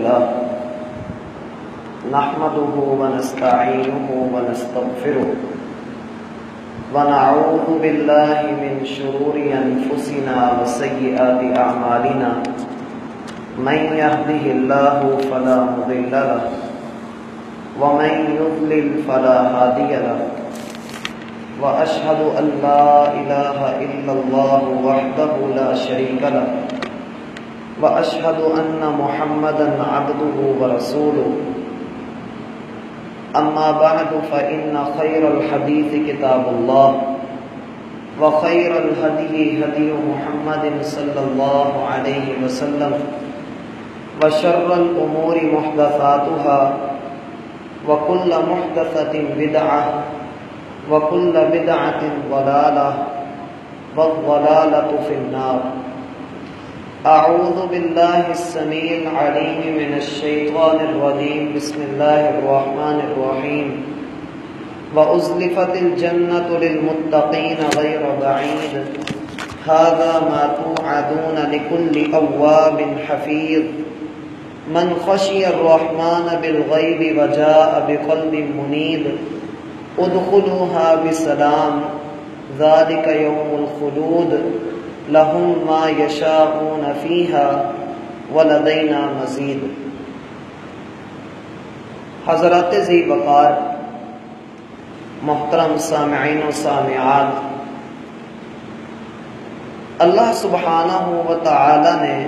لله نحمده ونستعينه ونستغفره ونعوذ بالله من شرور أنفسنا وسيئات أعمالنا من يهده الله فلا مضل له ومن يضلل فلا هادي له وأشهد أن لا إله إلا الله وحده لا شريك له وأشهد أن محمدا عبده ورسوله أما بعد فإن خير الحديث كتاب الله وخير الهدي هدي محمد صلى الله عليه وسلم وشر الأمور محدثاتها وكل محدثة بدعة وكل بدعة ضلالة والضلالة في النار. أعوذ بالله السميع العليم من الشيطان الرجيم. بسم الله الرحمن الرحيم. وأزلفت الجنة للمتقين غير بعيد هذا ما توعدون لكل أواب حفيظ من خشي الرحمن بالغيب وجاء بقلب منيب ادخلوها بسلام ذلك يوم الخلود لهم ما يشاءون فيها ولدينا مزید. حضرات ذی وقار محترم سامعین و سامعات، اللہ سبحانہ و تعالی نے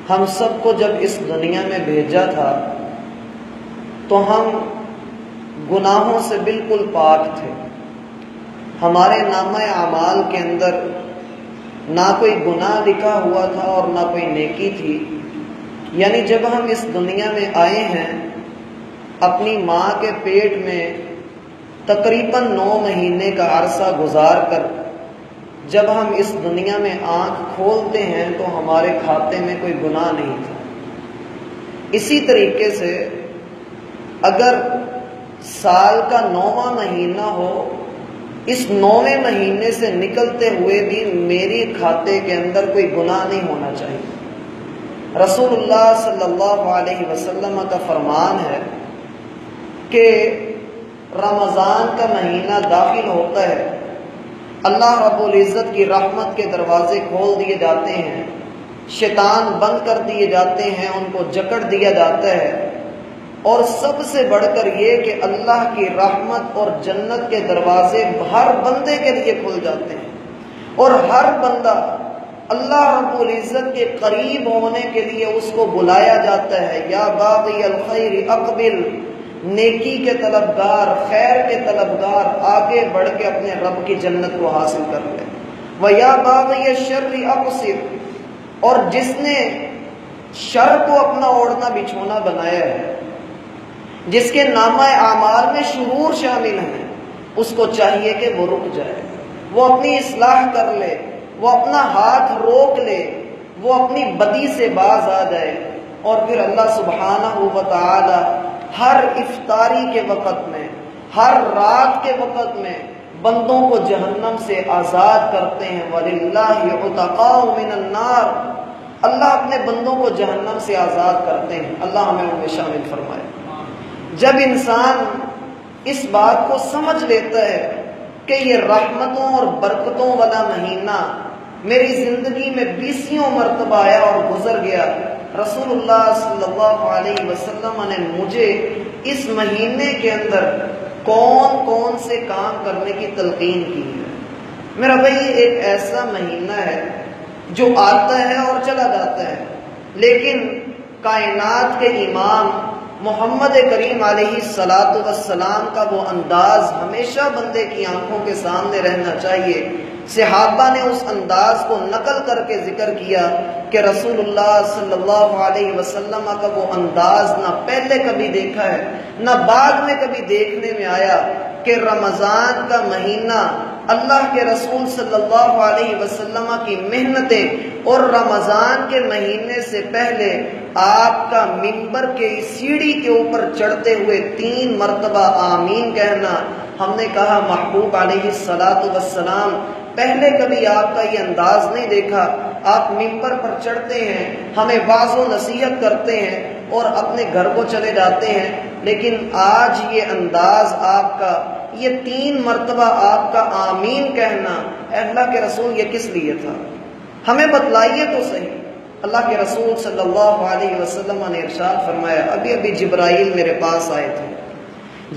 ہم سب کو جب اس دنیا میں بھیجا تھا تو ہم گناہوں سے بالکل پاک تھے. ہمارے نامہ اعمال کے اندر نہ کوئی گناہ لکھا ہوا تھا اور نہ کوئی نیکی تھی. یعنی جب ہم اس دنیا میں آئے ہیں اپنی ماں کے پیٹ میں تقریباً 9 مہینے کا عرصہ گزار کر جب ہم اس دنیا میں آنکھ کھولتے ہیں تو ہمارے کھاتے میں کوئی گناہ نہیں تھا. اسی طریقے سے اگر سال کا 9واں مہینہ ہو، اس 9ویں مہینے سے نکلتے ہوئے بھی میری کھاتے کے اندر کوئی گناہ نہیں ہونا چاہیے. رسول اللہ صلی اللہ علیہ وسلم کا فرمان ہے کہ رمضان کا مہینہ داخل ہوتا ہے، اللہ رب العزت کی رحمت کے دروازے کھول دیے جاتے ہیں، شیطان بند کر دیے جاتے ہیں، ان کو جکڑ دیا جاتا ہے، اور سب سے بڑھ کر یہ کہ اللہ کی رحمت اور جنت کے دروازے ہر بندے کے لیے کھل جاتے ہیں، اور ہر بندہ اللہ رب العزت کے قریب ہونے کے لیے اس کو بلایا جاتا ہے. یا باغی الخیر اقبل، نیکی کے طلبگار، خیر کے طلبگار، آگے بڑھ کے اپنے رب کی جنت کو حاصل کر لے. وَيَا بَاغِيَ الشَّرِّ أَقْصِرْ، اور جس نے شر کو اپنا اوڑھنا بچھونا بنایا ہے، جس کے نامہ اعمال میں شرور شامل ہیں، اس کو چاہیے کہ وہ رک جائے، وہ اپنی اصلاح کر لے، وہ اپنا ہاتھ روک لے، وہ اپنی بدی سے باز آ جائے. اور پھر اللہ سبحانہ و تعالی ہر افطاری کے وقت میں، ہر رات کے وقت میں بندوں کو جہنم سے آزاد کرتے ہیں. وَلِلَّهِ عُتَقَاءُ مِنَ النَّارِ، اللہ اپنے بندوں کو جہنم سے آزاد کرتے ہیں. اللہ ہمیں ان میں شامل فرمائے. جب انسان اس بات کو سمجھ لیتا ہے کہ یہ رحمتوں اور برکتوں والا مہینہ میری زندگی میں 20 مرتبہ آیا اور گزر گیا، رسول اللہ صلی اللہ علیہ وسلم نے مجھے اس مہینے کے اندر کون کون سے کام کرنے کی تلقین کی ہے. میرا بھائی ایک ایسا مہینہ ہے جو آتا ہے اور چلا جاتا ہے، لیکن کائنات کے امام محمد کریم علیہ الصلاۃ والسلام کا وہ انداز ہمیشہ بندے کی آنکھوں کے سامنے رہنا چاہیے. صحابہ نے اس انداز کو نقل کر کے ذکر کیا کہ رسول اللہ صلی اللہ علیہ وسلم کا وہ انداز نہ پہلے کبھی دیکھا ہے نہ بعد میں کبھی دیکھنے میں آیا کہ رمضان کا مہینہ اللہ کے رسول صلی اللہ علیہ وسلم کی محنتیں، اور رمضان کے مہینے سے پہلے آپ کا منبر کے سیڑھی کے اوپر چڑھتے ہوئے 3 مرتبہ آمین کہنا. ہم نے کہا محبوب علیہ الصلاۃ والسلام پہلے کبھی آپ کا یہ انداز نہیں دیکھا، آپ ممبر پر چڑھتے ہیں، ہمیں واعظ و نصیحت کرتے ہیں اور اپنے گھر کو چلے جاتے ہیں، لیکن آج یہ انداز آپ کا، یہ 3 مرتبہ آپ کا آمین کہنا، اے اللہ کے رسول یہ کس لیے تھا؟ ہمیں بتلائیے تو صحیح۔ اللہ کے رسول صلی اللہ علیہ وسلم نے ارشاد فرمایا، ابھی جبرائیل میرے پاس آئے تھے،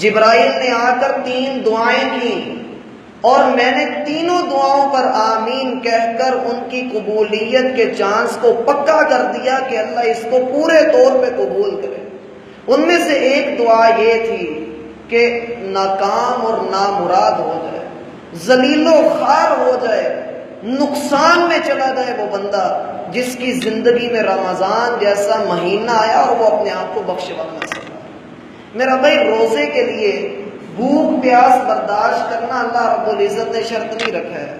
جبرائیل نے آ کر 3 دعائیں کی اور میں نے تینوں دعاؤں پر آمین کہہ کر ان کی قبولیت کے چانس کو پکا کر دیا کہ اللہ اس کو پورے طور پہ قبول کرے۔ ان میں سے ایک دعا یہ تھی کہ ناکام اور نامراد ہو جائے، ذلیل و خوار ہو جائے، نقصان میں چلا جائے وہ بندہ جس کی زندگی میں رمضان جیسا مہینہ آیا اور وہ اپنے آپ کو بخشوا نہ سکا۔ میرا بھائی، روزے کے لیے بھوک پیاس برداشت کرنا اللہ رب العزت نے شرط نہیں رکھا ہے۔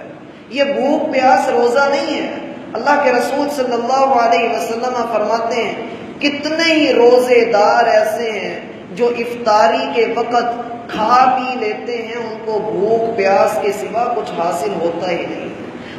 یہ بھوک پیاس روزہ نہیں ہے۔ اللہ کے رسول صلی اللہ علیہ وسلم فرماتے ہیں، کتنے ہی روزے دار ایسے ہیں جو افطاری کے وقت کھا پی لیتے ہیں، ان کو بھوک پیاس کے سوا کچھ حاصل ہوتا ہی نہیں،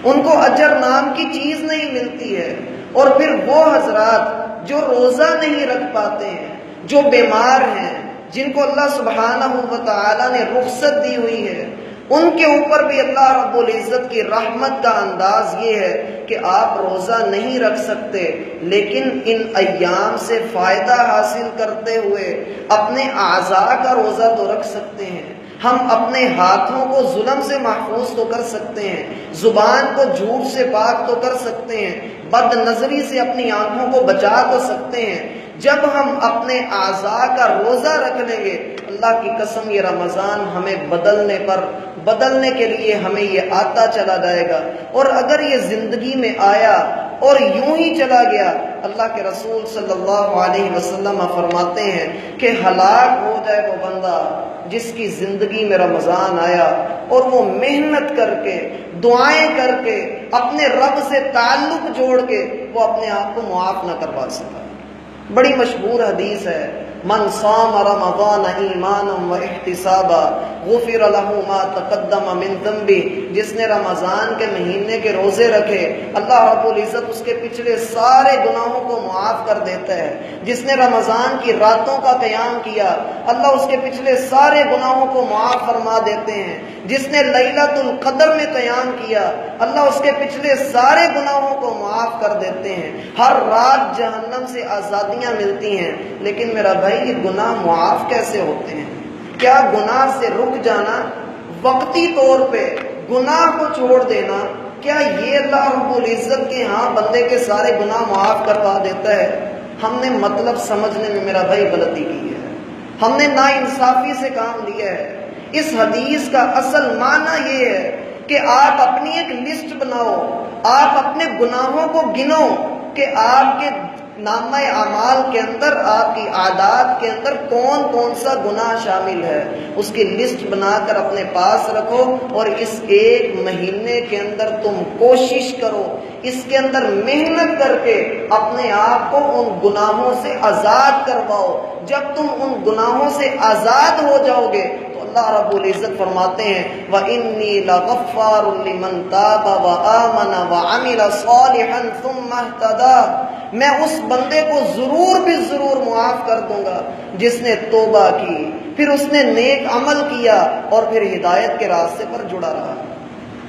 ان کو اجر نام کی چیز نہیں ملتی ہے۔ اور پھر وہ حضرات جو روزہ نہیں رکھ پاتے ہیں، جو بیمار ہیں، جن کو اللہ سبحانہ و تعالی نے رخصت دی ہوئی ہے، ان کے اوپر بھی اللہ رب العزت کی رحمت کا انداز یہ ہے کہ آپ روزہ نہیں رکھ سکتے، لیکن ان ایام سے فائدہ حاصل کرتے ہوئے اپنے اعضاء کا روزہ تو رکھ سکتے ہیں۔ ہم اپنے ہاتھوں کو ظلم سے محفوظ تو کر سکتے ہیں، زبان کو جھوٹ سے پاک تو کر سکتے ہیں، بد نظری سے اپنی آنکھوں کو بچا تو سکتے ہیں۔ جب ہم اپنے اعضاء کا روزہ رکھ لیں گے، اللہ کی قسم یہ رمضان ہمیں بدلنے کے لیے ہمیں یہ آتا چلا جائے گا۔ اور اگر یہ زندگی میں آیا اور یوں ہی چلا گیا، اللہ کے رسول صلی اللہ علیہ وسلم فرماتے ہیں کہ ہلاک ہو جائے وہ بندہ جس کی زندگی میں رمضان آیا اور وہ محنت کر کے، دعائیں کر کے، اپنے رب سے تعلق جوڑ کے وہ اپنے آپ کو معاف نہ کروا سکا۔ بڑی مشہور حدیث ہے، من صام رمضان ایمانا و احتسابا غفر له ما تقدم من ذنبه، جس نے رمضان کے مہینے کے روزے رکھے، اللہ رب العزت اس کے پچھلے سارے گناہوں کو معاف کر دیتا ہے۔ جس نے رمضان کی راتوں کا قیام کیا، اللہ اس کے پچھلے سارے گناہوں کو معاف فرما دیتے ہیں۔ جس نے لیلۃ القدر میں قیام کیا، اللہ اس کے پچھلے سارے گناہوں کو معاف کر دیتے ہیں۔ ہر رات جہنم سے آزادیاں ملتی ہیں، لیکن میرا بھائی یہ گناہ معاف کیسے ہوتے ہیں؟ کیا گناہ سے رک جانا، وقتی طور پہ گناہ کو چھوڑ دینا، کیا یہ اللہ رب العزت کے ہاں بندے کے سارے گناہ معاف کروا دیتا ہے؟ ہم نے مطلب سمجھنے میں میرا بھائی غلطی کی ہے، ہم نے ناانصافی سے کام لیا ہے۔ اس حدیث کا اصل معنی یہ ہے کہ آپ اپنی ایک لسٹ بناؤ، آپ اپنے گناہوں کو گنو کہ آپ کے نامہ اعمال کے اندر، آپ کی عادات کے اندر کون کون سا گناہ شامل ہے، اس کی لسٹ بنا کر اپنے پاس رکھو، اور اس ایک مہینے کے اندر تم کوشش کرو، اس کے اندر محنت کر کے اپنے آپ کو ان گناہوں سے آزاد کرواؤ۔ جب تم ان گناہوں سے آزاد ہو جاؤ گے تو اللہ رب العزت فرماتے ہیں وَإِنِّي لَغَفَّارٌ لِمَن تَابَ وَآمَنَ وَعَمِلَ صَالِحًا ثُمَّ اهْتَدَىٰ، میں اس بندے کو ضرور بھی ضرور معاف کر دوں گا جس نے توبہ کی، پھر اس نے نیک عمل کیا اور پھر ہدایت کے راستے پر جڑا رہا۔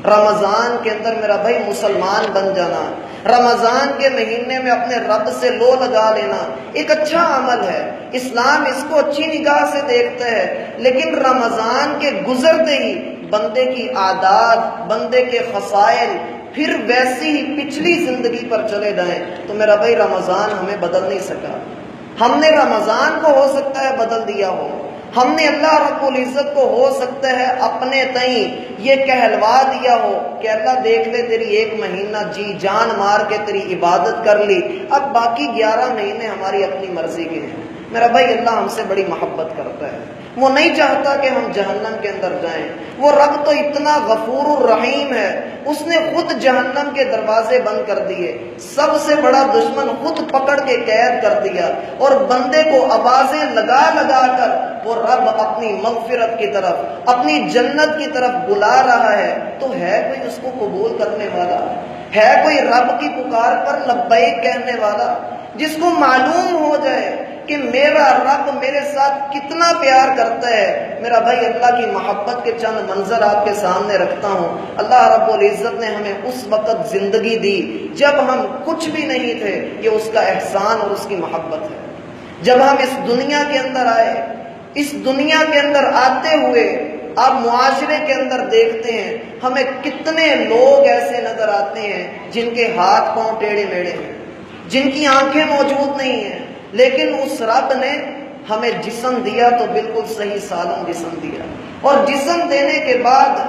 رمضان کے اندر میرا بھائی مسلمان بن جانا، رمضان کے مہینے میں اپنے رب سے لو لگا لینا ایک اچھا عمل ہے، اسلام اس کو اچھی نگاہ سے دیکھتا ہے، لیکن رمضان کے گزرتے ہی بندے کی عادات، بندے کے خصائل پھر ویسی ہی پچھلی زندگی پر چلے جائیں تو میرا بھائی رمضان ہمیں بدل نہیں سکا۔ ہم نے رمضان کو ہو سکتا ہے بدل دیا ہو، ہم نے اللہ رب العزت کو ہو سکتا ہے اپنے تئیں یہ کہلوا دیا ہو کہ اللہ دیکھ لے تیری ایک مہینہ جی جان مار کے تیری عبادت کر لی، اب باقی 11 مہینے ہماری اپنی مرضی کے ہیں۔ میرا بھائی اللہ ہم سے بڑی محبت کرتا ہے، وہ نہیں چاہتا کہ ہم جہنم کے اندر جائیں۔ وہ رب تو اتنا غفور الرحیم ہے، اس نے خود جہنم کے دروازے بند کر دیے، سب سے بڑا دشمن خود پکڑ کے قید کر دیا، اور بندے کو آوازیں لگا لگا کر وہ رب اپنی مغفرت کی طرف، اپنی جنت کی طرف بلا رہا ہے۔ تو ہے کوئی اس کو قبول کرنے والا؟ ہے کوئی رب کی پکار پر لبیک کہنے والا؟ جس کو معلوم ہو جائے کہ میرا رب میرے ساتھ کتنا پیار کرتا ہے۔ میرا بھائی، اللہ کی محبت کے چند منظر آپ کے سامنے رکھتا ہوں۔ اللہ رب العزت نے ہمیں اس وقت زندگی دی جب ہم کچھ بھی نہیں تھے، یہ اس کا احسان اور اس کی محبت ہے۔ جب ہم اس دنیا کے اندر آئے، اس دنیا کے اندر آتے ہوئے آپ معاشرے کے اندر دیکھتے ہیں ہمیں کتنے لوگ ایسے نظر آتے ہیں جن کے ہاتھ پاؤں ٹیڑھے میڑے ہیں، جن کی آنکھیں موجود نہیں ہیں، لیکن اس رب نے ہمیں جسم دیا تو بالکل صحیح سالم جسم دیا، اور جسم دینے کے بعد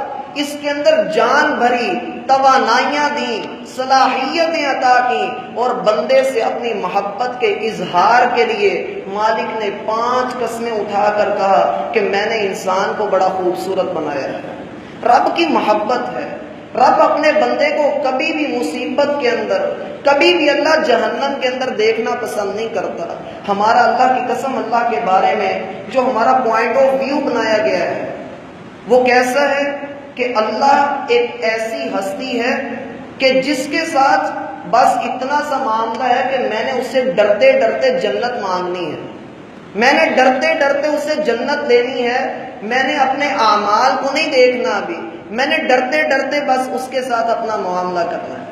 اس کے اندر جان بھری، توانائیاں دیں، صلاحیتیں عطا کی، اور بندے سے اپنی محبت کے اظہار کے لیے مالک نے 5 قسمیں اٹھا کر کہا کہ میں نے انسان کو بڑا خوبصورت بنایا ہے۔ رب کی محبت ہے۔ رب اپنے بندے کو کبھی بھی مصیبت کے اندر، کبھی بھی اللہ جہنم کے اندر دیکھنا پسند نہیں کرتا۔ ہمارا اللہ کی قسم اللہ کے بارے میں جو ہمارا پوائنٹ آف ویو بنایا گیا ہے وہ کیسا ہے کہ اللہ ایک ایسی ہستی ہے کہ جس کے ساتھ بس اتنا سا معاملہ ہے کہ میں نے اسے ڈرتے ڈرتے جنت مانگنی ہے، میں نے ڈرتے ڈرتے اسے جنت لینی ہے، میں نے اپنے اعمال کو نہیں دیکھنا، ابھی میں نے ڈرتے ڈرتے بس اس کے ساتھ اپنا معاملہ کرنا ہے۔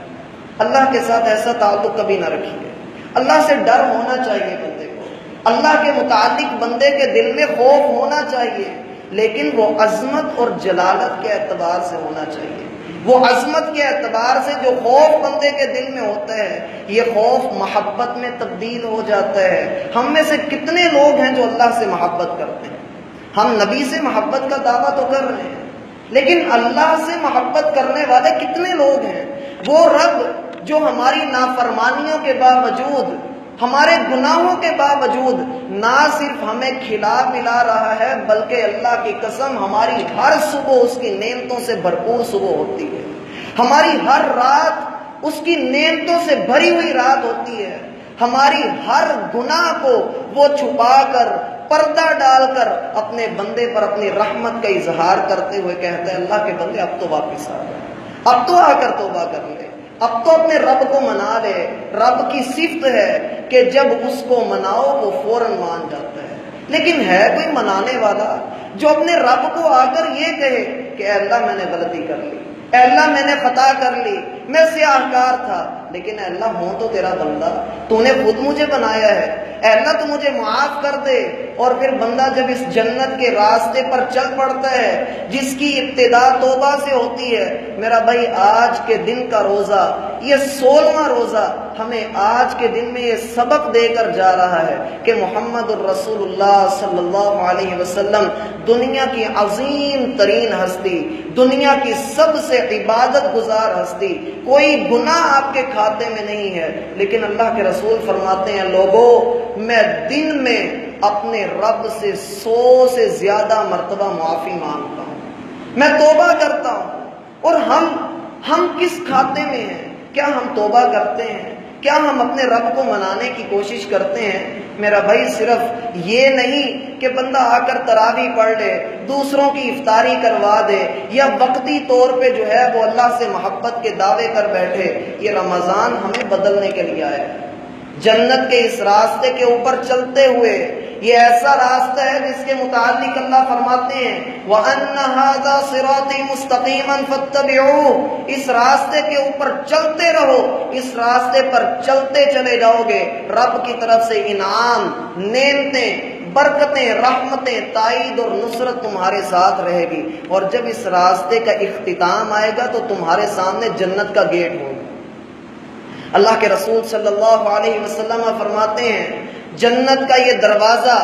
اللہ کے ساتھ ایسا تعلق کبھی نہ رکھیے۔ اللہ سے ڈر ہونا چاہیے بندے کو، اللہ کے متعلق بندے کے دل میں خوف ہونا چاہیے، لیکن وہ عظمت اور جلالت کے اعتبار سے ہونا چاہیے۔ وہ عظمت کے اعتبار سے جو خوف بندے کے دل میں ہوتا ہے، یہ خوف محبت میں تبدیل ہو جاتا ہے۔ ہم میں سے کتنے لوگ ہیں جو اللہ سے محبت کرتے ہیں؟ ہم نبی سے محبت کا دعویٰ تو کر رہے ہیں، لیکن اللہ سے محبت کرنے والے کتنے لوگ ہیں؟ وہ رب جو ہماری نافرمانیوں کے باوجود، ہمارے گناہوں کے باوجود نہ صرف ہمیں کھلا پلا رہا ہے، بلکہ اللہ کی قسم ہماری ہر صبح اس کی نعمتوں سے بھرپور صبح ہوتی ہے، ہماری ہر رات اس کی نعمتوں سے بھری ہوئی رات ہوتی ہے، ہماری ہر گناہ کو وہ چھپا کر، پردہ ڈال کر اپنے بندے پر اپنی رحمت کا اظہار کرتے ہوئے کہتا ہے اللہ کے بندے اب تو واپس آ جائے، اب تو آ کر توبہ کر لے، اب تو اپنے رب کو منا لے۔ رب کی صفت ہے کہ جب اس کو مناؤ وہ فوراً مان جاتا ہے۔ لیکن ہے کوئی منانے والا جو اپنے رب کو آ کر یہ کہے کہ اے اللہ میں نے غلطی کر لی، اے اللہ میں نے خطا کر لی، میں سیاہکار تھا، لیکن اے اللہ ہوں تو تیرا بندہ، تو نے خود مجھے بنایا ہے، اے اللہ تو مجھے معاف کر دے۔ اور پھر بندہ جب اس جنت کے راستے پر چل پڑتا ہے جس کی ابتدا توبہ سے ہوتی ہے، میرا بھائی آج کے دن کا روزہ، یہ 16واں روزہ ہمیں آج کے دن میں یہ سبق دے کر جا رہا ہے کہ محمد الرسول اللہ صلی اللہ علیہ وسلم دنیا کی عظیم ترین ہستی، دنیا کی سب سے عبادت گزار ہستی، کوئی گناہ آپ کے کھاتے میں نہیں ہے، لیکن اللہ کے رسول فرماتے ہیں لوگوں میں دن میں اپنے رب سے 100 سے زیادہ مرتبہ معافی مانگتا ہوں، میں توبہ کرتا ہوں۔ اور ہم کس کھاتے میں ہیں؟ کیا ہم توبہ کرتے ہیں؟ کیا ہم اپنے رب کو منانے کی کوشش کرتے ہیں؟ میرا بھائی صرف یہ نہیں کہ بندہ آ کر تراویح پڑھ لے، دوسروں کی افطاری کروا دے، یا وقتی طور پہ جو ہے وہ اللہ سے محبت کے دعوے کر بیٹھے۔ یہ رمضان ہمیں بدلنے کے لیے آیا ہے، جنت کے اس راستے کے اوپر چلتے ہوئے۔ یہ ایسا راستہ ہے جس کے متعلق اللہ فرماتے ہیں وَأَنَّ هَذَا صِرَاطِي مُسْتَقِيمًا فَاتَّبِعُوهُ، اس راستے کے اوپر چلتے رہو، اس راستے پر چلتے چلے جاؤ گے، رب کی طرف سے انعام، نعمتیں، برکتیں، رحمتیں، تائید اور نصرت تمہارے ساتھ رہے گی۔ اور جب اس راستے کا اختتام آئے گا تو تمہارے سامنے جنت کا گیٹ ہوگا۔ اللہ کے رسول صلی اللہ علیہ وسلم فرماتے ہیں جنت کا یہ دروازہ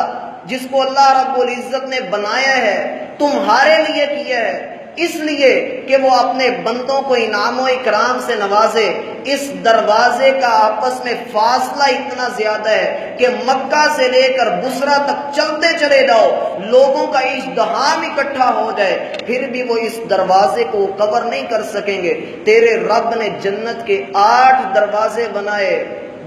جس کو اللہ رب العزت نے بنایا ہے، تمہارے لیے کیا ہے، اس لیے کہ وہ اپنے بندوں کو انعام و اکرام سے نوازے۔ اس دروازے کا آپس میں فاصلہ اتنا زیادہ ہے کہ مکہ سے لے کر بصرہ تک چلتے چلے جاؤ، لوگوں کا ازدحام اکٹھا ہو جائے، پھر بھی وہ اس دروازے کو کور نہیں کر سکیں گے۔ تیرے رب نے جنت کے 8 دروازے بنائے،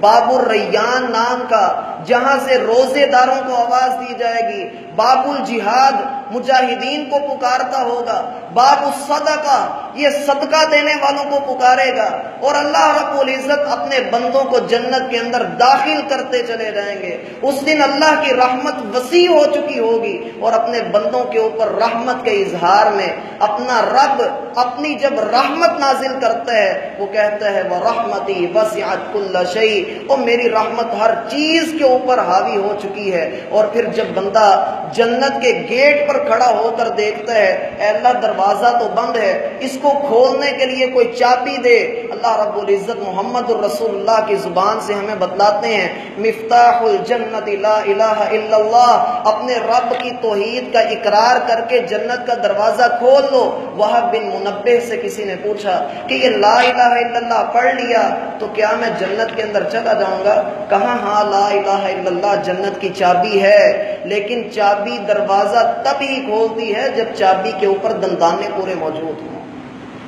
باب الریان نام کا، جہاں سے روزے داروں کو آواز دی جائے گی، باب الجہاد مجاہدین کو پکارتا ہوگا، باب الصدقہ یہ صدقہ دینے والوں کو پکارے گا، اور اللہ رب العزت اپنے بندوں کو جنت کے اندر داخل کرتے چلے جائیں گے۔ اس دن اللہ کی رحمت وسیع ہو چکی ہوگی، اور اپنے بندوں کے اوپر رحمت کے اظہار میں اپنا رب اپنی جب رحمت نازل کرتا ہے وہ کہتا ہے وَرَحْمَتِي وَسِعَتْ كُلَّ شَيْءٍ، اور میری رحمت ہر چیز کے اوپر حاوی ہو چکی ہے۔ اور پھر جب بندہ جنت کے گیٹ پر کھڑا ہو کر دیکھتا ہے، اے اللہ دروازہ تو بند ہے، اس کو کھولنے کے لیے کوئی چابی دے، اللہ رب العزت محمد الرسول اللہ کی زبان سے ہمیں بتلاتے ہیں مفتاح الجنت لا الہ الا اللہ، اپنے رب کی توحید کا اقرار کر کے جنت کا دروازہ کھول لو۔ وہب بن منبہ سے کسی نے پوچھا کہ یہ لا الہ الا اللہ پڑھ لیا تو کیا میں جنت کے اندر چلا جاؤں گا؟ کہا ہاں لا الہ الا اللہ جنت کی چابی ہے، لیکن چابی دروازہ تب ہی کھولتی ہے جب چابی کے اوپر دندانے پورے موجود ہوں۔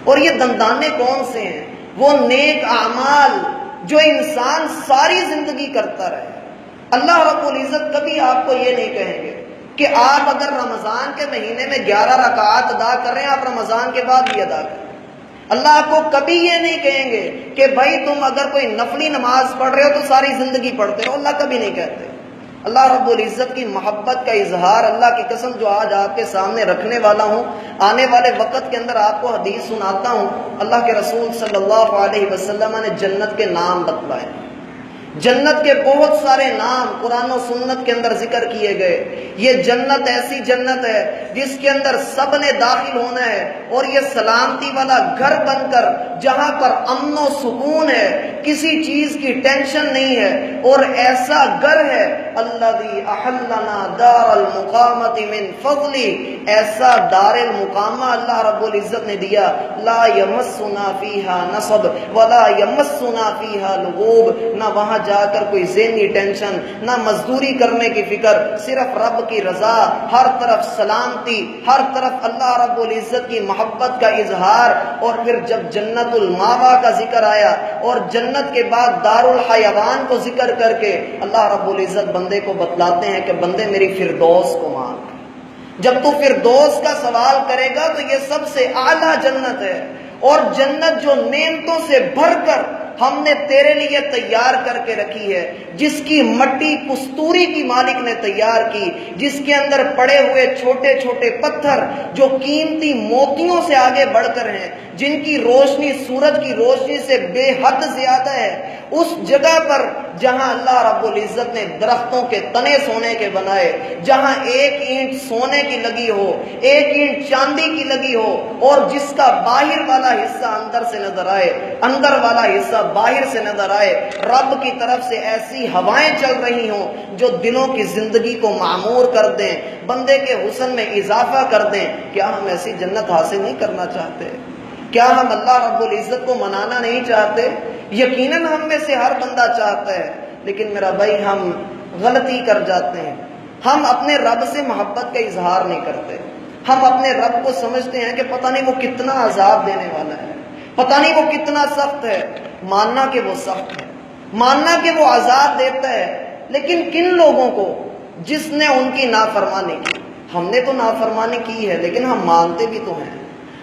اور یہ دندانے کون سے ہیں؟ وہ نیک اعمال جو انسان ساری زندگی کرتا رہے۔ اللہ رب العزت کبھی آپ کو یہ نہیں کہیں گے کہ آپ اگر رمضان کے مہینے میں 11 رکعات ادا کر رہے ہیں آپ رمضان کے بعد بھی ادا کریں۔ اللہ آپ کو کبھی یہ نہیں کہیں گے کہ بھائی تم اگر کوئی نفلی نماز پڑھ رہے ہو تو ساری زندگی پڑھتے رہو، اللہ کبھی نہیں کہتے۔ اللہ رب العزت کی محبت کا اظہار، اللہ کی قسم جو آج آپ کے سامنے رکھنے والا ہوں، آنے والے وقت کے اندر آپ کو حدیث سناتا ہوں۔ اللہ کے رسول صلی اللہ علیہ وسلم نے جنت کے نام بتلائے، جنت کے بہت سارے نام قرآن و سنت کے اندر ذکر کیے گئے۔ یہ جنت ایسی جنت ہے جس کے اندر سب نے داخل ہونا ہے، اور یہ سلامتی والا گھر بن کر جہاں پر امن و سکون ہے، کسی چیز کی ٹینشن نہیں ہے، اور ایسا گھر ہے الذی احلنا دار المقامۃ من فضلی، ایسا دار المقامہ اللہ رب العزت نے دیا، لا یمسنا فیہا نصب ولا یمسنا فیہا لغوب، نہ وہاں جا کر کوئی ذہنی ٹینشن، نہ مزدوری کرنے کی فکر، صرف رب کی رضا، ہر طرف سلامتی، ہر طرف اللہ رب العزت کی محبت کا اظہار۔ اور پھر جب جنت الماوا کا ذکر آیا اور جنت کے بعد دار الحیوان کو ذکر کر کے اللہ رب العزت بندے کو بتلاتے ہیں کہ بندے میری فردوس کو مانگ، جب تو فردوس کا سوال کرے گا تو یہ سب سے اعلیٰ جنت ہے، اور جنت جو نعمتوں سے بھر کر ہم نے تیرے لیے تیار کر کے رکھی ہے، جس کی مٹی کستوری کی مالک نے تیار کی، جس کے اندر پڑے ہوئے چھوٹے چھوٹے پتھر جو قیمتی موتیوں سے آگے بڑھ کر ہیں، جن کی روشنی سورج کی روشنی سے بے حد زیادہ ہے، اس جگہ پر جہاں اللہ رب العزت نے درختوں کے تنے سونے کے بنائے، جہاں ایک اینٹ سونے کی لگی ہو، ایک اینٹ چاندی کی لگی ہو، اور جس کا باہر والا حصہ اندر سے نظر آئے، اندر والا حصہ باہر سے نظر آئے، رب کی طرف سے ایسی ہوائیں چل رہی ہوں جو دلوں کی زندگی کو معمور کر دیں، بندے کے حسن میں اضافہ کر دیں۔ کیا ہم ایسی جنت حاصل نہیں کرنا چاہتے؟ کیا ہم اللہ رب العزت کو منانا نہیں چاہتے؟ یقیناً ہم میں سے ہر بندہ چاہتا ہے، لیکن میرا بھائی ہم غلطی کر جاتے ہیں، ہم اپنے رب سے محبت کا اظہار نہیں کرتے، ہم اپنے رب کو سمجھتے ہیں کہ پتہ نہیں وہ کتنا عذاب دینے والا ہے، پتہ نہیں وہ کتنا سخت ہے۔ ماننا کہ وہ سخت ہے، ماننا کہ وہ عذاب دیتا ہے، لیکن کن لوگوں کو؟ جس نے ان کی نافرمانی کی۔ ہم نے تو نافرمانی کی ہے لیکن ہم مانتے بھی تو ہیں،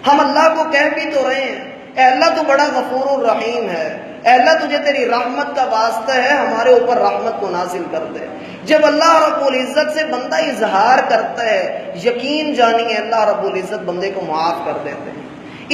ہم اللہ کو کہہ بھی تو رہے ہیں اے اللہ تو بڑا غفور الرحیم ہے، اے اللہ تجھے تیری رحمت کا واسطہ ہے، ہمارے اوپر رحمت کو نازل کر دے۔ جب اللہ رب العزت سے بندہ اظہار کرتا ہے، یقین جانیے اللہ رب العزت بندے کو معاف کر دیتے ہیں،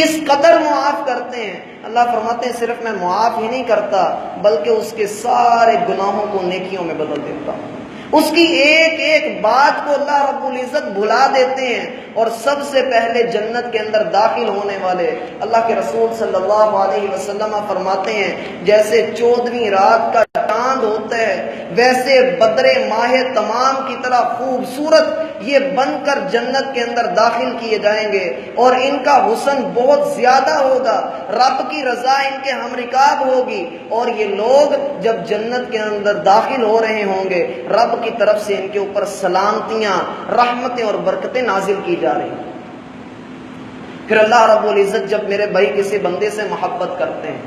اس قدر معاف کرتے ہیں۔ اللہ فرماتے ہیں صرف میں معاف ہی نہیں کرتا بلکہ اس کے سارے گناہوں کو نیکیوں میں بدل دیتا ہوں، اس کی ایک ایک بات کو اللہ رب العزت بھلا دیتے ہیں۔ اور سب سے پہلے جنت کے اندر داخل ہونے والے اللہ کے رسول صلی اللہ علیہ وسلم فرماتے ہیں جیسے 14ویں رات کا چاند چاند ہوتا ہے ویسے بدر ماہ تمام کی طرح خوبصورت یہ بن کر جنت کے اندر داخل کیے جائیں گے، اور ان کا حسن بہت زیادہ ہوگا، رب کی رضا ان کے ہم رکاب ہوگی، اور یہ لوگ جب جنت کے اندر داخل ہو رہے ہوں گے رب کی طرف سے ان کے اوپر سلامتیاں، رحمتیں اور برکتیں نازل کی جا رہی ہیں۔ پھر اللہ رب العزت جب میرے بھائی کسی بندے سے محبت کرتے ہیں،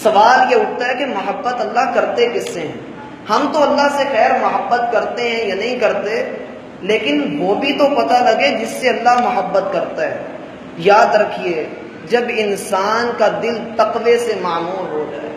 سوال یہ اٹھتا ہے کہ محبت اللہ کرتے کس سے ہیں؟ ہم تو اللہ سے خیر محبت کرتے ہیں یا نہیں کرتے، لیکن وہ بھی تو پتہ لگے جس سے اللہ محبت کرتا ہے۔ یاد رکھیے، جب انسان کا دل تقوی سے معمور ہو جائے،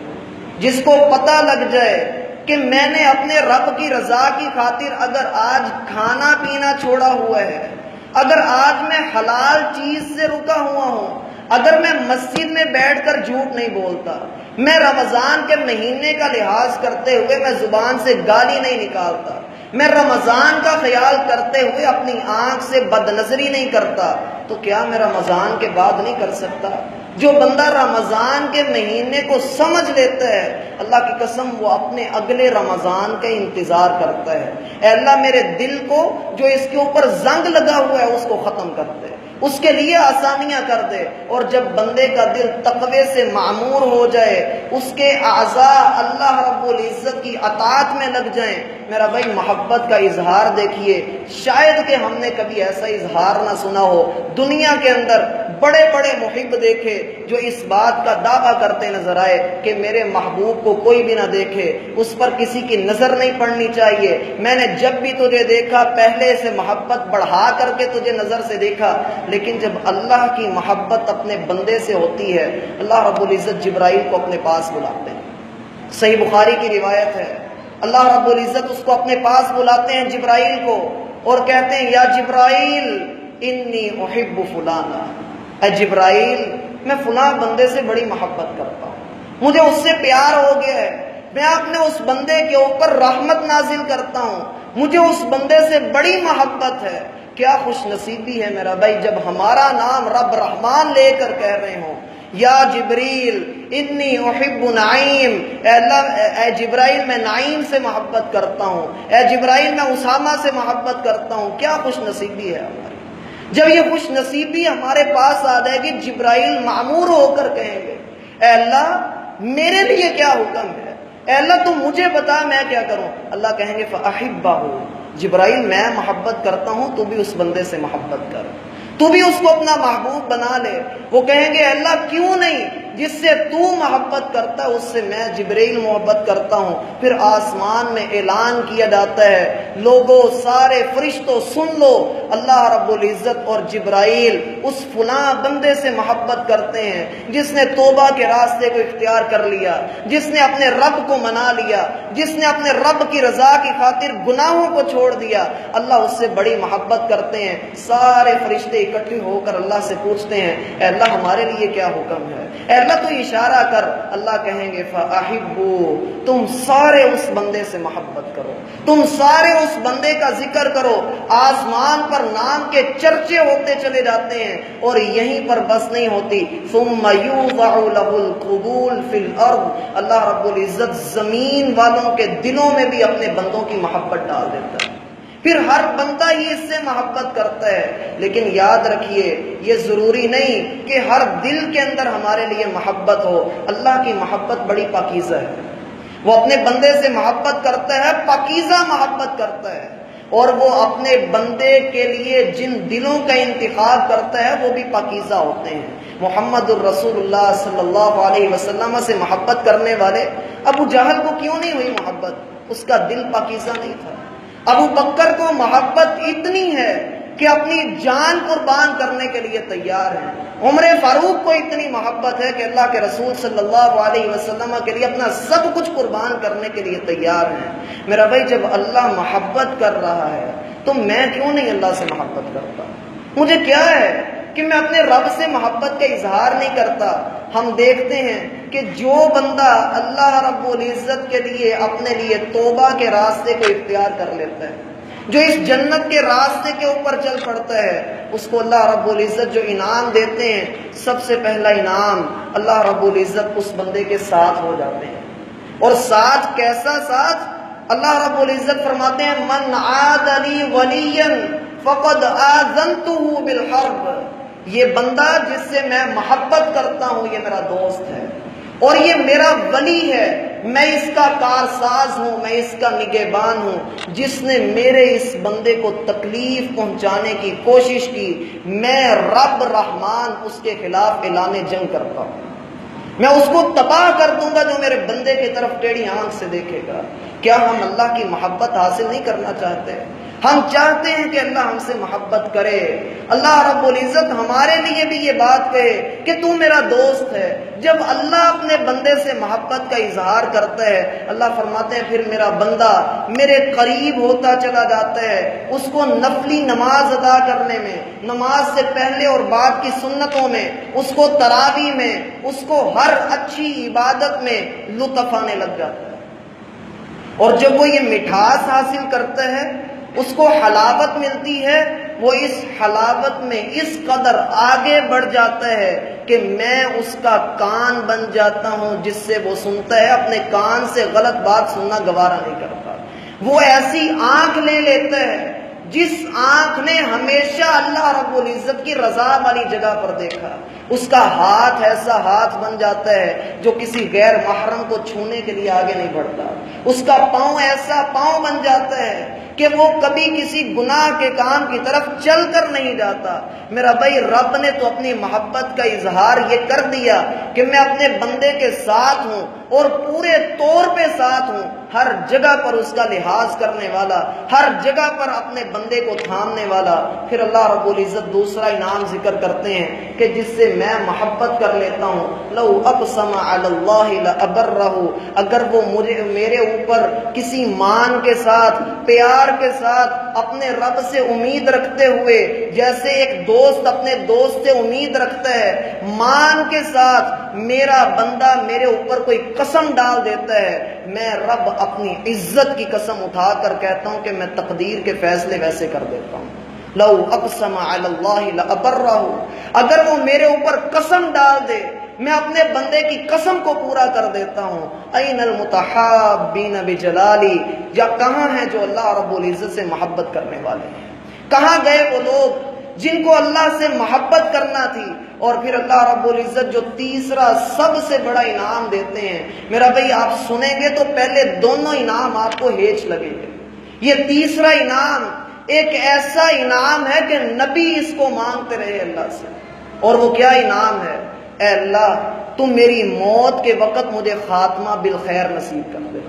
جس کو پتہ لگ جائے کہ میں نے اپنے رب کی رضا کی خاطر اگر آج کھانا پینا چھوڑا ہوا ہے، اگر آج میں حلال چیز سے رکا ہوا ہوں، اگر میں مسجد میں بیٹھ کر جھوٹ نہیں بولتا، میں رمضان کے مہینے کا لحاظ کرتے ہوئے میں زبان سے گالی نہیں نکالتا، میں رمضان کا خیال کرتے ہوئے اپنی آنکھ سے بد نظری نہیں کرتا، تو کیا میں رمضان کے بعد نہیں کر سکتا؟ جو بندہ رمضان کے مہینے کو سمجھ لیتا ہے، اللہ کی قسم وہ اپنے اگلے رمضان کا انتظار کرتا ہے۔ اے اللہ میرے دل کو جو اس کے اوپر زنگ لگا ہوا ہے اس کو ختم کر دے، اس کے لیے آسانیاں کر دے۔ اور جب بندے کا دل تقوی سے معمور ہو جائے، اس کے اعضاء اللہ رب العزت کی اطاعت میں لگ جائیں، میرا بھائی محبت کا اظہار دیکھیے، شاید کہ ہم نے کبھی ایسا اظہار نہ سنا ہو۔ دنیا کے اندر بڑے بڑے محب دیکھے جو اس بات کا دعویٰ کرتے نظر آئے کہ میرے محبوب کو کوئی بھی نہ دیکھے، اس پر کسی کی نظر نہیں پڑنی چاہیے، میں نے جب بھی تجھے دیکھا پہلے سے محبت بڑھا کر کے تجھے نظر سے دیکھا۔ لیکن جب اللہ کی محبت اپنے بندے سے ہوتی ہے، اللہ رب العزت جبرائیل کو اپنے پاس بلاتے ہیں۔ صحیح بخاری کی روایت ہے، اللہ رب العزت اس کو اپنے پاس بلاتے ہیں جبرائیل کو، اور کہتے ہیں یا جبرائیل انی احب فلانا، اے جبرائیل میں فلاں بندے سے بڑی محبت کرتا ہوں، مجھے اس سے پیار ہو گیا ہے، میں اپنے اس بندے کے اوپر رحمت نازل کرتا ہوں، مجھے اس بندے سے بڑی محبت ہے۔ کیا خوش نصیبی ہے میرا بھائی جب ہمارا نام رب رحمان لے کر کہہ رہے ہوں یا جبریل انی احب نعیم، اے اللہ اے جبرائیل میں نعیم سے محبت کرتا ہوں، اے جبرائیل میں اسامہ سے محبت کرتا ہوں۔ کیا خوش نصیبی ہے ہماری جب یہ خوش نصیبی ہمارے پاس آ جائے گی۔ جبرائیل معمور ہو کر کہیں گے اے اللہ میرے لیے کیا حکم ہے، اے اللہ تم مجھے بتا میں کیا کروں۔ اللہ کہیں گے فَأَحِبَّهُ، جبرائیل میں محبت کرتا ہوں تو بھی اس بندے سے محبت کر، تو بھی اس کو اپنا محبوب بنا لے۔ وہ کہیں گے اللہ کیوں نہیں، جس سے تو محبت کرتا ہے اس سے میں جبرائیل محبت کرتا ہوں۔ پھر آسمان میں اعلان کیا جاتا ہے لوگوں سارے فرشتوں سن لو، اللہ رب العزت اور جبرائیل اس فلاں بندے سے محبت کرتے ہیں جس نے توبہ کے راستے کو اختیار کر لیا، جس نے اپنے رب کو منا لیا، جس نے اپنے رب کی رضا کی خاطر گناہوں کو چھوڑ دیا، اللہ اس سے بڑی محبت کرتے ہیں۔ سارے فرشتے اکٹھے ہو کر اللہ سے پوچھتے ہیں اے اللہ ہمارے لیے کیا حکم ہے، اے اللہ تو اشارہ کر۔ اللہ کہیں گے فَأَحِبُّ، تم سارے اس بندے سے محبت کرو، تم سارے اس بندے کا ذکر کرو۔ آسمان پر نام کے چرچے ہوتے چلے جاتے ہیں، اور یہیں پر بس نہیں ہوتی، ثُمَّ يُوضَعُ لَهُ الْقُبُولُ فِي الْأَرْضِ، اللہ رب العزت زمین والوں کے دلوں میں بھی اپنے بندوں کی محبت ڈال دیتا ہے۔ پھر ہر بندہ ہی اس سے محبت کرتا ہے، لیکن یاد رکھیے یہ ضروری نہیں کہ ہر دل کے اندر ہمارے لیے محبت ہو۔ اللہ کی محبت بڑی پاکیزہ ہے، وہ اپنے بندے سے محبت کرتا ہے، پاکیزہ محبت کرتا ہے، اور وہ اپنے بندے کے لیے جن دلوں کا انتخاب کرتا ہے وہ بھی پاکیزہ ہوتے ہیں۔ محمد الرسول اللہ صلی اللہ علیہ وسلم سے محبت کرنے والے ابو جہل کو کیوں نہیں ہوئی محبت؟ اس کا دل پاکیزہ نہیں تھا۔ ابو بکر کو محبت اتنی ہے کہ اپنی جان قربان کرنے کے لیے تیار ہیں۔ عمر فاروق کو اتنی محبت ہے کہ اللہ کے رسول صلی اللہ علیہ وسلم کے لیے اپنا سب کچھ قربان کرنے کے لیے تیار ہیں۔ میرا بھائی جب اللہ محبت کر رہا ہے تو میں کیوں نہیں اللہ سے محبت کرتا؟ مجھے کیا ہے کہ میں اپنے رب سے محبت کا اظہار نہیں کرتا؟ ہم دیکھتے ہیں کہ جو بندہ اللہ رب العزت کے لیے اپنے لیے توبہ کے راستے کو اختیار کر لیتا ہے، جو اس جنت کے راستے کے اوپر چل پڑتا ہے، اس کو اللہ رب العزت جو انعام دیتے ہیں، سب سے پہلا انعام اللہ رب العزت اس بندے کے ساتھ ہو جاتے ہیں۔ اور ساتھ کیسا ساتھ؟ اللہ رب العزت فرماتے ہیں من عاد لی ولیا فقد آذنتہ بالحرب، یہ بندہ جس سے میں محبت کرتا ہوں یہ میرا دوست ہے اور یہ میرا ولی ہے، میں اس کا کارساز ہوں، میں اس کا نگہبان ہوں۔ جس نے میرے اس بندے کو تکلیف پہنچانے کی کوشش کی، میں رب رحمان اس کے خلاف اعلان جنگ کرتا ہوں، میں اس کو تباہ کر دوں گا جو میرے بندے کی طرف ٹیڑھی آنکھ سے دیکھے گا۔ کیا ہم اللہ کی محبت حاصل نہیں کرنا چاہتے؟ ہم چاہتے ہیں کہ اللہ ہم سے محبت کرے۔ اللہ رب العزت ہمارے لیے بھی یہ بات کہے کہ تو میرا دوست ہے۔ جب اللہ اپنے بندے سے محبت کا اظہار کرتا ہے، اللہ فرماتے ہیں پھر میرا بندہ میرے قریب ہوتا چلا جاتا ہے، اس کو نفلی نماز ادا کرنے میں، نماز سے پہلے اور بعد کی سنتوں میں، اس کو تراویح میں، اس کو ہر اچھی عبادت میں لطف آنے لگ جاتا ہے۔ اور جب وہ یہ مٹھاس حاصل کرتا ہے، اس کو حلاوت ملتی ہے، وہ اس حلاوت میں اس قدر آگے بڑھ جاتا ہے کہ میں اس کا کان بن جاتا ہوں جس سے وہ سنتا ہے، اپنے کان سے غلط بات سننا گوارا نہیں کرتا۔ وہ ایسی آنکھ لے لیتا ہے جس آنکھ نے ہمیشہ اللہ رب العزت کی رضا والی جگہ پر دیکھا، اس کا ہاتھ ایسا ہاتھ بن جاتا ہے جو کسی غیر محرم کو چھونے کے لیے آگے نہیں بڑھتا، اس کا پاؤں ایسا پاؤں بن جاتا ہے کہ وہ کبھی کسی گناہ کے کام کی طرف چل کر نہیں جاتا۔ میرا بھائی رب نے تو اپنی محبت کا اظہار یہ کر دیا کہ میں اپنے بندے کے ساتھ ہوں اور پورے طور پہ ساتھ ہوں، ہر جگہ پر اس کا لحاظ کرنے والا، ہر جگہ پر اپنے بندے کو تھامنے والا۔ پھر اللہ رب العزت دوسرا انعام ذکر کرتے ہیں کہ جس سے میں محبت کر لیتا ہوں، لو اقسم علی اللہ لابرہ، اگر وہ میرے اوپر کسی مان کے ساتھ، پیار کے ساتھ، اپنے رب سے امید رکھتے ہوئے، جیسے ایک دوست اپنے دوست سے امید رکھتا ہے، مان کے ساتھ میرا بندہ میرے اوپر کوئی قسم ڈال دیتا ہے، میں رب اپنی عزت کی قسم اٹھا کر کہتا ہوں کہ میں تقدیر کے فیصلے ویسے کر دیتا ہوں۔ لو اقسم علی اللہ لابرہ، اگر وہ میرے اوپر قسم ڈال دے میں اپنے بندے کی قسم کو پورا کر دیتا ہوں۔ این المتحابین بجلالی، یا کہاں ہیں جو اللہ رب العزت سے محبت کرنے والے ہیں؟ کہاں گئے وہ لوگ جن کو اللہ سے محبت کرنا تھی؟ اور پھر اللہ رب العزت جو تیسرا سب سے بڑا انعام دیتے ہیں، میرا بھائی آپ سنیں گے تو پہلے دونوں انعام آپ کو ہیچ لگیں گے۔ یہ تیسرا انعام ایک ایسا انعام ہے کہ نبی اس کو مانگتے رہے اللہ سے، اور وہ کیا انعام ہے؟ اے اللہ تم میری موت کے وقت مجھے خاتمہ بالخیر نصیب کر دے،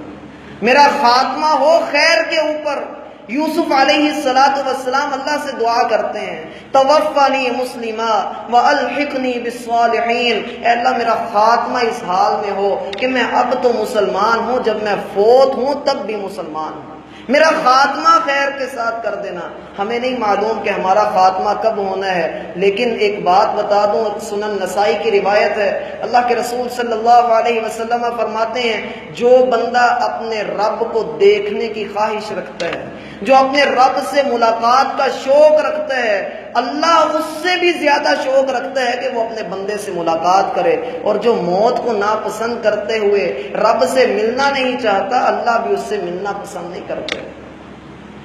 میرا خاتمہ ہو خیر کے اوپر۔ یوسف علیہ السلام اللہ سے دعا کرتے ہیں، توفنی مسلمہ والحقنی بالصالحین، اے اللہ میرا خاتمہ اس حال میں ہو کہ میں اب تو مسلمان ہوں، جب میں فوت ہوں تب بھی مسلمان ہوں، میرا خاتمہ خیر کے ساتھ کر دینا۔ ہمیں نہیں معلوم کہ ہمارا خاتمہ کب ہونا ہے، لیکن ایک بات بتا دوں، سنن نسائی کی روایت ہے، اللہ کے رسول صلی اللہ علیہ وسلم فرماتے ہیں جو بندہ اپنے رب کو دیکھنے کی خواہش رکھتا ہے، جو اپنے رب سے ملاقات کا شوق رکھتا ہے، اللہ اس سے بھی زیادہ شوق رکھتا ہے کہ وہ اپنے بندے سے ملاقات کرے، اور جو موت کو ناپسند کرتے ہوئے رب سے ملنا نہیں چاہتا، اللہ بھی اس سے ملنا پسند نہیں کرتے۔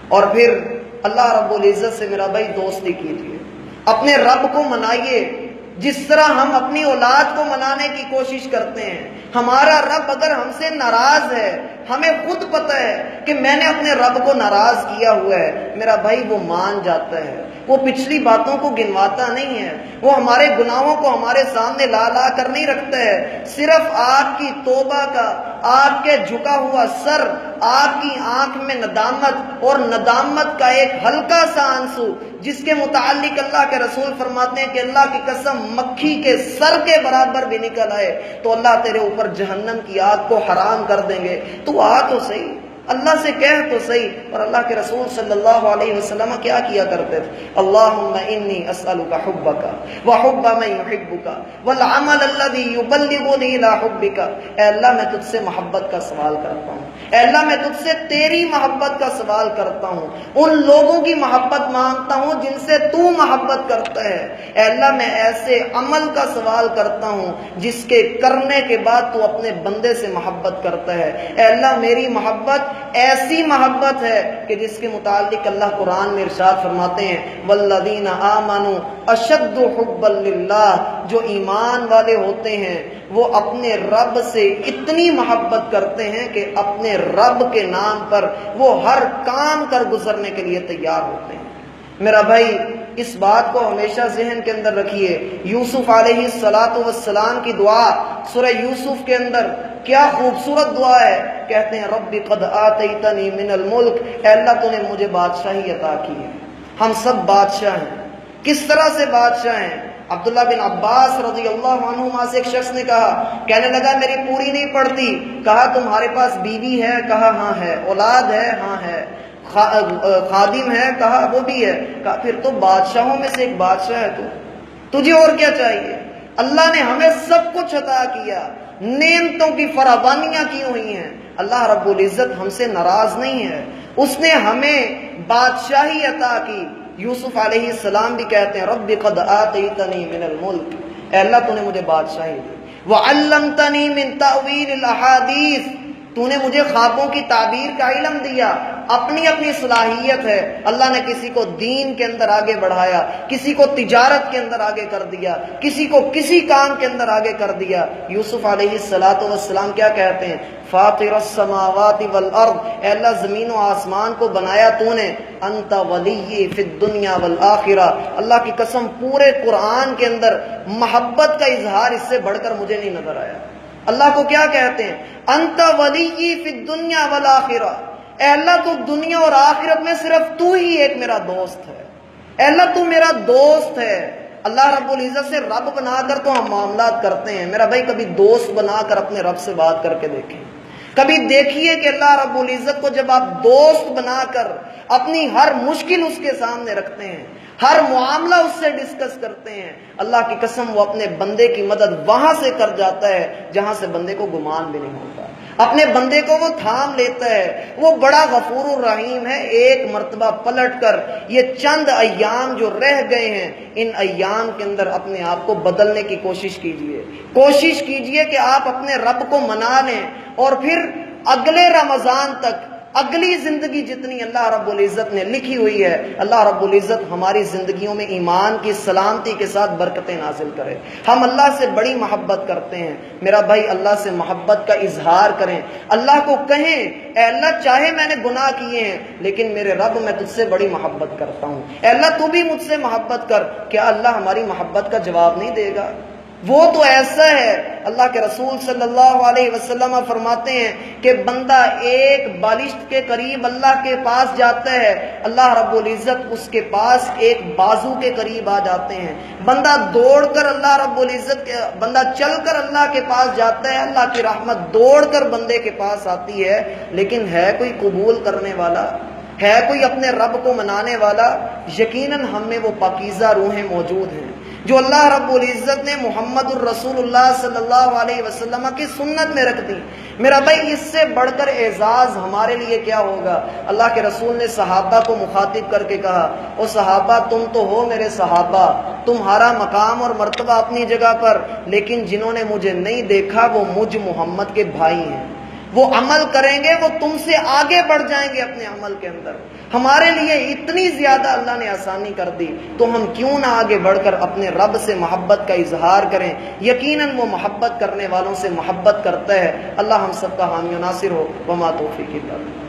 اور پھر اللہ رب العزت سے میرا بھائی دوستی کیجیے، اپنے رب کو منائیے جس طرح ہم اپنی اولاد کو منانے کی کوشش کرتے ہیں۔ ہمارا رب اگر ہم سے ناراض ہے، ہمیں خود پتہ ہے کہ میں نے اپنے رب کو ناراض کیا ہوا ہے، میرا بھائی وہ مان جاتا ہے، وہ پچھلی باتوں کو گنواتا نہیں ہے، وہ ہمارے گناہوں کو ہمارے سامنے لا لا کر نہیں رکھتا ہے، صرف آپ کی توبہ کا، آپ کے جھکا ہوا سر، آپ کی آنکھ میں ندامت، اور ندامت کا ایک ہلکا سا آنسو جس کے متعلق اللہ کے رسول فرماتے ہیں کہ اللہ کی قسم مکھی کے سر کے برابر بھی نکل آئے تو اللہ تیرے اوپر جہنم کی آگ کو حرام کر دیں گے، تو آ تو صحیح، اللہ سے کہہ تو صحیح۔ اور اللہ کے رسول صلی اللہ علیہ وسلم کیا کیا کرتے تھے؟ اللہم انی اسألک حبک وحب من یحبک والعمل الذی یبلغنی الی حبک، اے اللہ میں تجھ سے محبت کا سوال کرتا ہوں، اے اللہ میں تجھ سے تیری محبت کا سوال کرتا ہوں، ان لوگوں کی محبت مانگتا ہوں جن سے تو محبت کرتا ہے۔ اے اللہ میں ایسے عمل کا سوال کرتا ہوں جس کے کرنے کے بعد تو اپنے بندے سے محبت کرتا ہے۔ اے اللہ میری محبت ایسی محبت ہے کہ جس کے متعلق اللہ قرآن میں ارشاد فرماتے ہیں والذین آمنوا اشد حبا للہ، جو ایمان والے ہوتے ہیں وہ اپنے رب سے اتنی محبت کرتے ہیں کہ اپنے رب کے نام پر وہ ہر کام کر گزرنے کے لیے تیار ہوتے ہیں۔ میرا بھائی اس بات کو ہمیشہ ذہن کے اندر رکھیے، یوسف علیہ السلام کی دعا سورہ یوسف کے اندر کیا خوبصورت دعا ہے، کہتے ہیں رب قد آتیتنی من الملک، اے اللہ تو نے مجھے بادشاہی عطا کی ہے۔ ہم سب بادشاہ ہیں، کس طرح سے بادشاہ ہیں؟ عبداللہ بن عباس رضی اللہ عنہما سے ایک شخص نے کہا، کہنے لگا میری پوری نہیں پڑتی، کہا تمہارے پاس بیوی ہے؟ کہا ہاں ہے۔ اولاد ہے؟ ہاں ہے۔ خادم ہے؟ کہا وہ بھی ہے۔ کہا پھر تو بادشاہوں میں سے ایک بادشاہ ہے، تجھے اور کیا چاہیے؟ اللہ نے ہمیں سب کچھ عطا کیا، نعمتوں کی فراوانیاں کی ہوئی ہیں۔ اللہ رب العزت ہم سے ناراض نہیں ہے، اس نے ہمیں بادشاہی عطا کی۔ یوسف علیہ السلام بھی کہتے ہیں رب قد آتیتنی من الملک، اے اللہ تو نے مجھے بادشاہی دی، وعلمتنی من تأویل الاحادیث، تو نے مجھے خوابوں کی تعبیر کا علم دیا۔ اپنی اپنی صلاحیت ہے، اللہ نے کسی کو دین کے اندر آگے بڑھایا، کسی کو تجارت کے اندر آگے کر دیا، کسی کو کسی کام کے اندر آگے کر دیا۔ یوسف علیہ السلام کیا کہتے ہیں فاطر السماوات والارض، اے اللہ زمین و آسمان کو بنایا تو نے، انت ولی فی الدنیا والآخرہ، اللہ کی قسم پورے قرآن کے اندر محبت کا اظہار اس سے بڑھ کر مجھے نہیں نظر آیا۔ اللہ کو کیا کہتے ہیں انت ولی فی الدنیا والآخرہ، اے اللہ تو دنیا اور آخرت میں صرف تو ہی ایک میرا دوست ہے، اے اللہ تو میرا دوست ہے۔ اللہ رب العزت سے رب بنا کر تو ہم معاملات کرتے ہیں، میرا بھائی کبھی دوست بنا کر اپنے رب سے بات کر کے دیکھیں، کبھی دیکھیے کہ اللہ رب العزت کو جب آپ دوست بنا کر اپنی ہر مشکل اس کے سامنے رکھتے ہیں، ہر معاملہ اس سے ڈسکس کرتے ہیں، اللہ کی قسم وہ اپنے بندے کی مدد وہاں سے کر جاتا ہے جہاں سے بندے کو گمان بھی نہیں ہوتا، اپنے بندے کو وہ تھام لیتا ہے۔ وہ بڑا غفور الرحیم ہے۔ ایک مرتبہ پلٹ کر یہ چند ایام جو رہ گئے ہیں، ان ایام کے اندر اپنے آپ کو بدلنے کی کوشش کیجئے، کوشش کیجئے کہ آپ اپنے رب کو منا لیں، اور پھر اگلے رمضان تک اگلی زندگی جتنی اللہ رب العزت نے لکھی ہوئی ہے، اللہ رب العزت ہماری زندگیوں میں ایمان کی سلامتی کے ساتھ برکتیں نازل کرے۔ ہم اللہ سے بڑی محبت کرتے ہیں، میرا بھائی اللہ سے محبت کا اظہار کریں، اللہ کو کہیں اے اللہ چاہے میں نے گناہ کیے ہیں لیکن میرے رب میں تجھ سے بڑی محبت کرتا ہوں، اے اللہ تو بھی مجھ سے محبت کر۔ کیا اللہ ہماری محبت کا جواب نہیں دے گا؟ وہ تو ایسا ہے، اللہ کے رسول صلی اللہ علیہ وسلم فرماتے ہیں کہ بندہ ایک بالشت کے قریب اللہ کے پاس جاتا ہے، اللہ رب العزت اس کے پاس ایک بازو کے قریب آ جاتے ہیں۔ بندہ دوڑ کر اللہ رب العزت بندہ چل کر اللہ کے پاس جاتا ہے، اللہ کی رحمت دوڑ کر بندے کے پاس آتی ہے، لیکن ہے کوئی قبول کرنے والا؟ ہے کوئی اپنے رب کو منانے والا؟ یقیناً ہم میں وہ پاکیزہ روحیں موجود ہیں جو اللہ رب العزت نے محمد الرسول اللہ صلی اللہ علیہ وسلم کی سنت میں رکھ دی۔ میرا بھائی اس سے بڑھ کر اعزاز ہمارے لیے کیا ہوگا؟ اللہ کے رسول نے صحابہ کو مخاطب کر کے کہا او صحابہ تم تو ہو میرے صحابہ، تمہارا مقام اور مرتبہ اپنی جگہ پر، لیکن جنہوں نے مجھے نہیں دیکھا وہ مجھ محمد کے بھائی ہیں، وہ عمل کریں گے، وہ تم سے آگے بڑھ جائیں گے اپنے عمل کے اندر۔ ہمارے لیے اتنی زیادہ اللہ نے آسانی کر دی، تو ہم کیوں نہ آگے بڑھ کر اپنے رب سے محبت کا اظہار کریں؟ یقیناً وہ محبت کرنے والوں سے محبت کرتا ہے۔ اللہ ہم سب کا حامی و ناصر ہو، وما توفیقی الا باللہ۔